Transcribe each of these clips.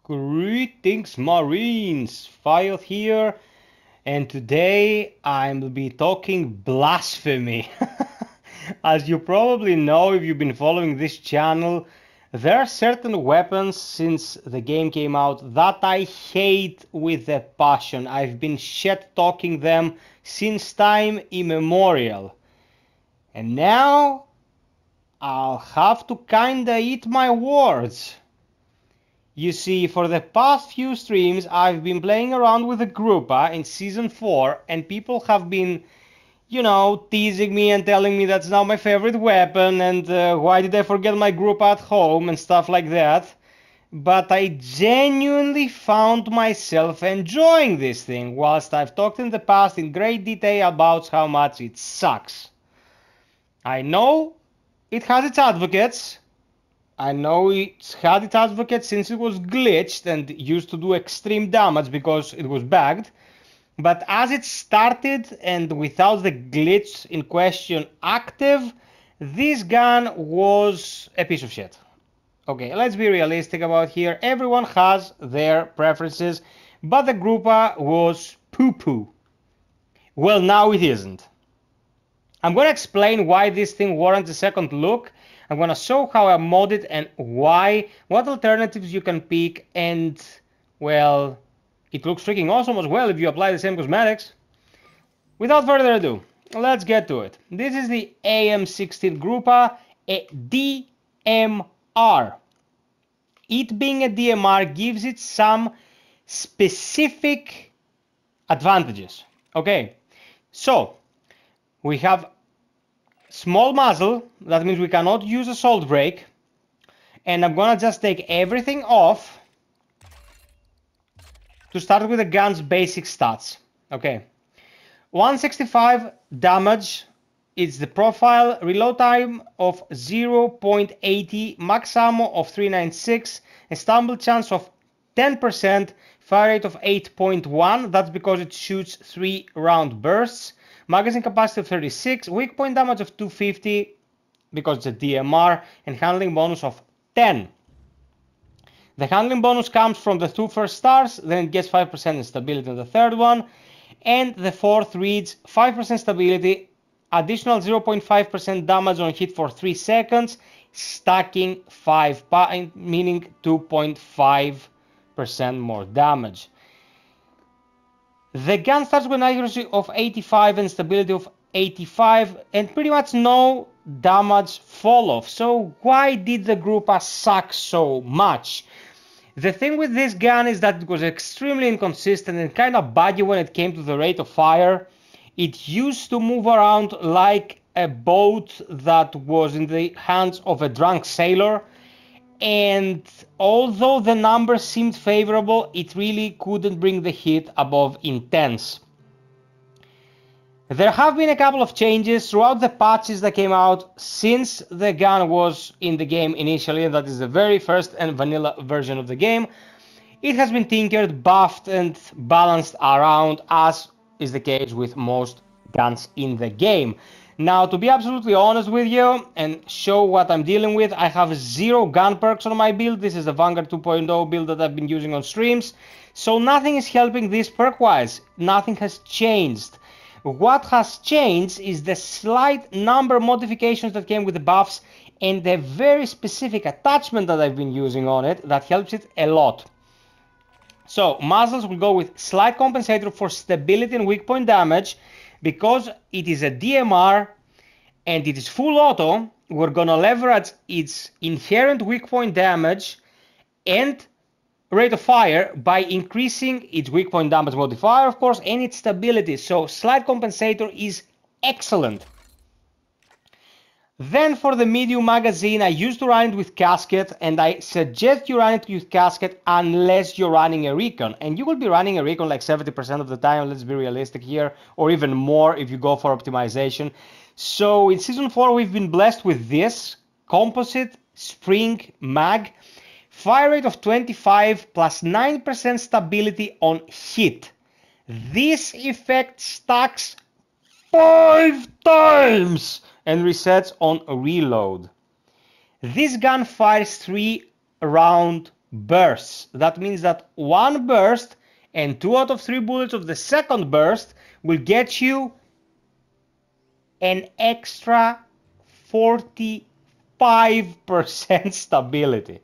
Greetings Marines, FiOth here, and today I'll be talking blasphemy. As you probably know if you've been following this channel, there are certain weapons since the game came out that I hate with a passion. I've been shit-talking them since time immemorial. And now I'll have to kinda eat my words. You see, for the past few streams, I've been playing around with the Gruppa in Season 4, and people have been, teasing me and telling me that's now my favorite weapon, and why did I forget my Gruppa at home, and stuff like that. But I genuinely found myself enjoying this thing, whilst I've talked in the past in great detail about how much it sucks. I know it has its advocates. I know it's had its advocates since it was glitched and used to do extreme damage because it was bagged. But as it started and without the glitch in question active, this gun was a piece of shit. Okay, let's be realistic about here. Everyone has their preferences, but the Gruppa was poo-poo. Well, now it isn't. I'm going to explain why this thing warrants a second look. I'm going to show how I modded and why, what alternatives you can pick, and, well, it looks freaking awesome as well if you apply the same cosmetics. Without further ado, let's get to it. This is the AM16 Gruppa, a DMR. It being a DMR gives it some specific advantages. Okay, so we have small muzzle, that means we cannot use assault brake, and I'm gonna just take everything off to start with the gun's basic stats. Okay, 165 damage is the profile, reload time of 0.80, max ammo of 396, a stumble chance of 10%, fire rate of 8.1, that's because it shoots 3 round bursts, magazine capacity of 36, weak point damage of 250 because it's a DMR, and handling bonus of 10. The handling bonus comes from the 2 first stars, then it gets 5% in stability on the third one, and the fourth reads 5% stability, additional 0.5% damage on hit for 3 seconds, stacking 5, meaning 2.5% more damage. The gun starts with an accuracy of 85 and stability of 85 and pretty much no damage fall off. So why did the Gruppa suck so much? The thing with this gun is that it was extremely inconsistent and kind of buggy when it came to the rate of fire. It used to move around like a boat that was in the hands of a drunk sailor. And although the numbers seemed favorable, it really couldn't bring the hit above intense. There have been a couple of changes throughout the patches that came out since the gun was in the game initially, and that is the very first and vanilla version of the game. It has been tinkered, buffed, and balanced around, as is the case with most guns in the game. Now, to be absolutely honest with you and show what I'm dealing with, I have 0 gun perks on my build. This is the Vanguard 2.0 build that I've been using on streams. So nothing is helping this perk-wise. Nothing has changed. What has changed is the slight number modifications that came with the buffs and the very specific attachment that I've been using on it that helps it a lot. So, muzzles will go with slight compensator for stability and weak point damage. Because it is a DMR and it is full auto, we're gonna leverage its inherent weak point damage and rate of fire by increasing its weak point damage modifier, of course, and its stability. So slight compensator is excellent. Then for the medium magazine, I used to run it with casket, and I suggest you run it with casket unless you're running a recon. And you will be running a recon like 70% of the time, let's be realistic here, or even more if you go for optimization. So in Season 4, we've been blessed with this composite spring mag, fire rate of 25 plus 9% stability on hit. This effect stacks 5 times and resets on reload. This gun fires 3 round bursts. That means that one burst and 2 out of 3 bullets of the second burst will get you an extra 45% stability.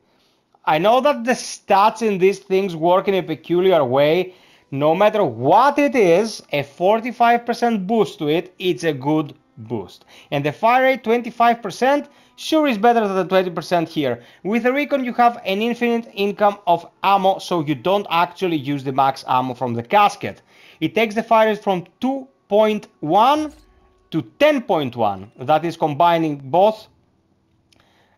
I know that the stats in these things work in a peculiar way. No matter what it is, a 45% boost to it, it's a good boost. And the fire rate 25% sure is better than the 20% here. With a recon you have an infinite income of ammo, so you don't actually use the max ammo from the casket. It takes the fire rate from 2.1 to 10.1. That is combining both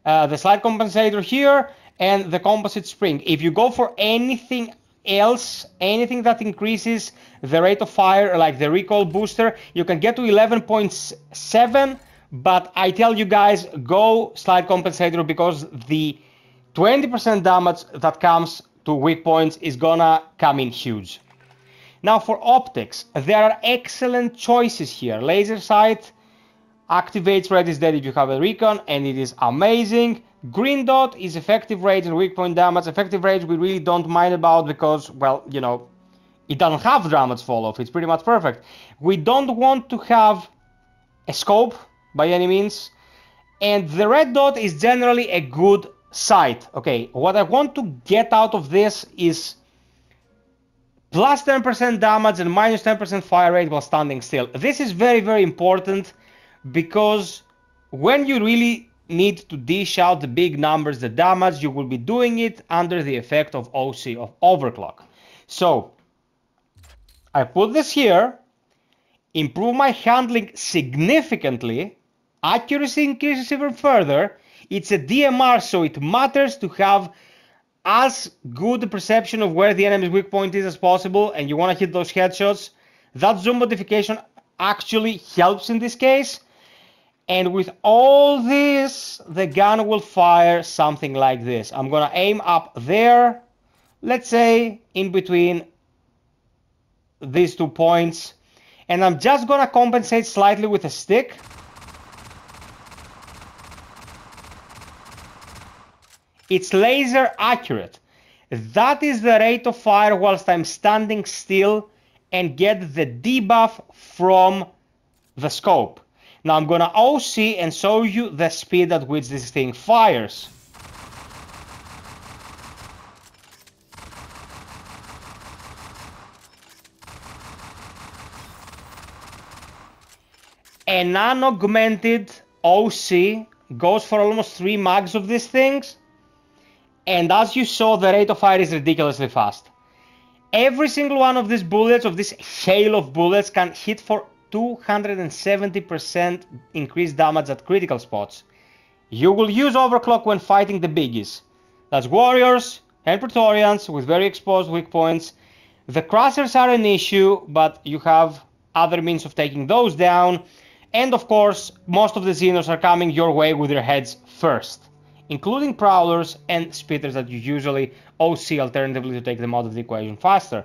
the slide compensator here and the composite spring. If you go for anything else, anything that increases the rate of fire, like the recoil booster, you can get to 11.7, but I tell you guys, go slide compensator, because the 20% damage that comes to weak points is gonna come in huge. Now for optics, there are excellent choices here. Laser sight activates red is dead if you have a recon, and it is amazing. Green dot is effective range and weak point damage. Effective range we really don't mind about because, well, you know, it doesn't have damage fall off. It's pretty much perfect. We don't want to have a scope by any means. And the red dot is generally a good sight. Okay, what I want to get out of this is plus 10% damage and minus 10% fire rate while standing still. This is very, very important, because when you really need to dish out the big numbers, the damage, you will be doing it under the effect of OC, of overclock. So I put this here, improve my handling significantly, accuracy increases even further. It's a DMR, so it matters to have as good a perception of where the enemy's weak point is as possible, and you want to hit those headshots. That zoom modification actually helps in this case. And with all this, the gun will fire something like this. I'm gonna aim up there, let's say in between these 2 points, and I'm just gonna compensate slightly with a stick. It's laser accurate. That is the rate of fire whilst I'm standing still, and get the debuff from the scope. Now I'm gonna OC and show you the speed at which this thing fires. An unaugmented OC goes for almost 3 mags of these things, and as you saw, the rate of fire is ridiculously fast. Every single one of these bullets, of this hail of bullets, can hit for 270% increased damage at critical spots. You will use overclock when fighting the biggies. That's warriors and Praetorians with very exposed weak points. The crushers are an issue, but you have other means of taking those down. And of course, most of the Xenos are coming your way with their heads first, including prowlers and spitters that you usually OC alternatively to take them out of the equation faster.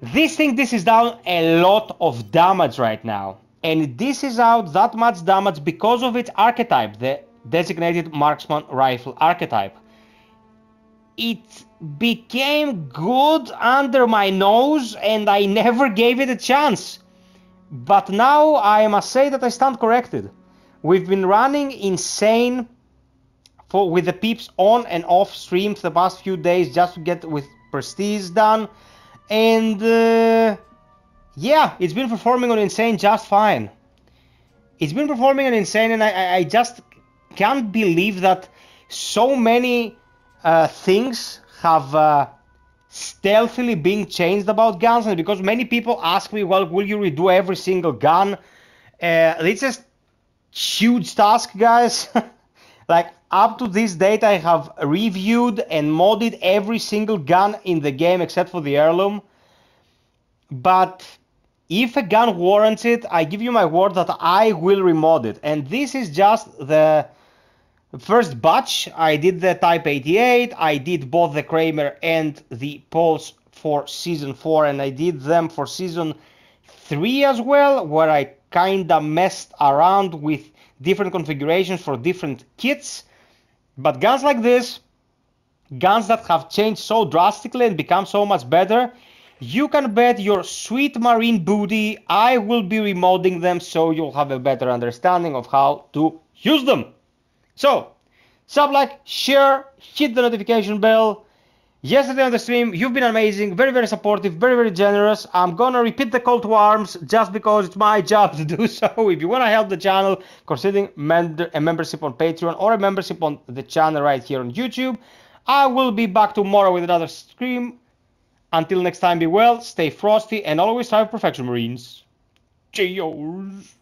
This thing dishes down a lot of damage right now, and it dishes out that much damage because of its archetype, the designated marksman rifle archetype. It became good under my nose and I never gave it a chance. But now I must say that I stand corrected. We've been running insane with the peeps on and off streams the past few days just to get with prestige done. And yeah, it's been performing on Insane just fine. It's been performing on Insane, and I just can't believe that so many things have stealthily been changed about guns. And because many people ask me, well, will you redo every single gun? It's a huge task, guys. Like, up to this date, I have reviewed and modded every single gun in the game except for the heirloom. But if a gun warrants it, I give you my word that I will remod it. And this is just the first batch. I did the Type 88, I did both the Kramer and the Pulse for Season 4, and I did them for Season 3 as well, where I kinda messed around with different configurations for different kits. But guns like this, guns that have changed so drastically and become so much better, you can bet your sweet marine booty I will be remodding them so you'll have a better understanding of how to use them. So, sub, like, share, hit the notification bell. Yesterday on the stream, you've been amazing, very, very supportive, very, very generous. I'm gonna repeat the call to arms just because it's my job to do so. If you wanna help the channel, considering a membership on Patreon or a membership on the channel right here on YouTube. I will be back tomorrow with another stream. Until next time, be well, stay frosty, and always strive for perfection, Marines. Cheers!